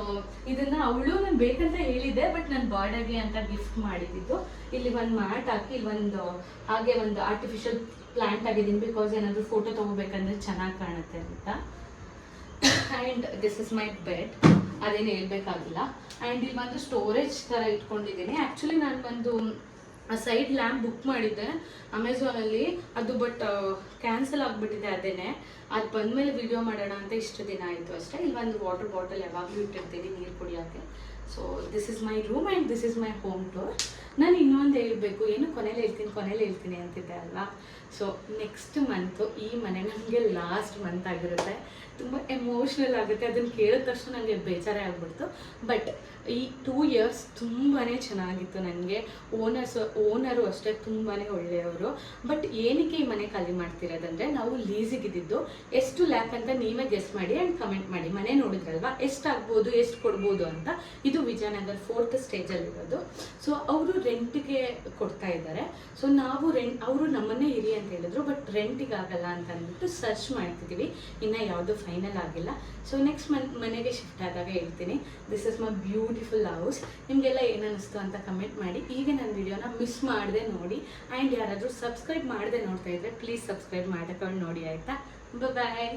ಇದನ್ನು ಅವಳು ನಾನು ಬೇಕಂತ ಹೇಳಿದ್ದೆ, ಬಟ್ ನಾನು ಬರ್ಡೇಗೆ ಅಂತ ಗಿಫ್ಟ್ ಮಾಡಿದ್ದು. ಇಲ್ಲಿ ಒಂದು ಮ್ಯಾಟ್ ಹಾಕಿ, ಇಲ್ಲೊಂದು ಹಾಗೆ ಒಂದು ಆರ್ಟಿಫಿಷಿಯಲ್ ಪ್ಲಾಂಟ್ ಆಗಿದ್ದೀನಿ, ಬಿಕಾಸ್ ಏನಾದರೂ ಫೋಟೋ ತೊಗೋಬೇಕಂದ್ರೆ ಚೆನ್ನಾಗಿ ಕಾಣುತ್ತೆ ಅಂತ. And this is my bed, ಅದೇನು ಹೇಳ್ಬೇಕಾಗಿಲ್ಲ. ಆ್ಯಂಡ್ ಇಲ್ಲಿ ಒಂದು ಸ್ಟೋರೇಜ್ ಥರ ಇಟ್ಕೊಂಡಿದ್ದೀನಿ. ಆ್ಯಕ್ಚುಲಿ ನಾನು ಒಂದು ಸೈಡ್ ಲ್ಯಾಂಪ್ ಬುಕ್ ಮಾಡಿದ್ದೆ ಅಮೆಝಾನಲ್ಲಿ, ಅದು ಬಟ್ ಕ್ಯಾನ್ಸಲ್ ಆಗಿಬಿಟ್ಟಿದೆ. ಅದೇನೆ ಅದು ಬಂದಮೇಲೆ ವಿಡಿಯೋ ಮಾಡೋಣ ಅಂತ ಇಷ್ಟು ದಿನ ಆಯಿತು ಅಷ್ಟೇ. ಇಲ್ಲಿ ಒಂದು ವಾಟರ್ ಬಾಟಲ್ ಯಾವಾಗಲೂ ಇಟ್ಟಿರ್ತೀನಿ ನೀರು ಕುಡಿಯೋಕ್ಕೆ. So this is my room and this is my home tour. ನಾನು ಇನ್ನೊಂದು ಹೇಳಬೇಕು, ಏನು ಕೊನೆಯಲ್ಲಿ ಹೇಳ್ತೀನಿ ಅಂತಿದ್ದೆ ಅಲ್ವಾ. ಸೊ ನೆಕ್ಸ್ಟ್ ಮಂತು ಈ ಮನೆ ನನಗೆ ಲಾಸ್ಟ್ ಮಂತ್ ಆಗಿರುತ್ತೆ. ತುಂಬ ಎಮೋಷ್ನಲ್ ಆಗುತ್ತೆ, ಅದನ್ನು ಕೇಳಿದ ತಕ್ಷಣ ನನಗೆ ಬೇಜಾರೇ ಆಗ್ಬಿಡ್ತು. ಬಟ್ ಈ 2 ಇಯರ್ಸ್ ತುಂಬಾ ಚೆನ್ನಾಗಿತ್ತು ನನಗೆ. ಓನರು ಅಷ್ಟೇ ತುಂಬಾ ಒಳ್ಳೆಯವರು. ಬಟ್ ಏನಕ್ಕೆ ಈ ಮನೆ ಖಾಲಿ ಮಾಡ್ತಿರೋದಂದರೆ, ನಾವು ಲೀಸಿಗಿದ್ದು ಎಷ್ಟು ಲ್ಯಾಕ್ ಅಂತ ನೀವೇ ಗೆಸ್ ಮಾಡಿ ಆ್ಯಂಡ್ ಕಮೆಂಟ್ ಮಾಡಿ. ಮನೆ ನೋಡಿದ್ರಲ್ವಾ, ಎಷ್ಟಾಗ್ಬೋದು, ಎಷ್ಟು ಕೊಡ್ಬೋದು ಅಂತ. ಇದು ವಿಜಯನಗರ 4th ಸ್ಟೇಜಲ್ಲಿರೋದು. ಸೊ ಅವರು ರೆಂಟಿಗೆ ಕೊಡ್ತಾ ಇದ್ದಾರೆ. ಸೊ ನಾವು ಅವರು ನಮ್ಮನ್ನೇ ಇರಿ ಅಂತ ಹೇಳಿದ್ರು, ಬಟ್ ರೆಂಟಿಗೆ ಆಗಲ್ಲ ಅಂತ ಅಂದ್ಬಿಟ್ಟು ಸರ್ಚ್ ಮಾಡ್ತಿದ್ದೀವಿ. ಇನ್ನು ಯಾವುದು ಫೈನಲ್ ಆಗಿಲ್ಲ. ಸೊ ನೆಕ್ಸ್ಟ್ ಮನೆಗೆ ಶಿಫ್ಟ್ ಆದಾಗ ಹೇಳ್ತೀನಿ. This is my beautiful house. ನಿಮಗೆಲ್ಲ ಏನು ಅನ್ನಿಸ್ತು ಅಂತ ಕಮೆಂಟ್ ಮಾಡಿ. ಈಗ ನನ್ನ ವಿಡಿಯೋನ ಮಿಸ್ ಮಾಡದೆ ನೋಡಿ. ಆ್ಯಂಡ್ ಯಾರಾದರೂ ಸಬ್ಸ್ಕ್ರೈಬ್ ಮಾಡದೆ ನೋಡ್ತಾ ಇದ್ದರೆ ಪ್ಲೀಸ್ ಸಬ್ಸ್ಕ್ರೈಬ್ ಮಾಡ್ಕೊಂಡು ನೋಡಿ, ಆಯಿತಾ? ಬಾಯ್.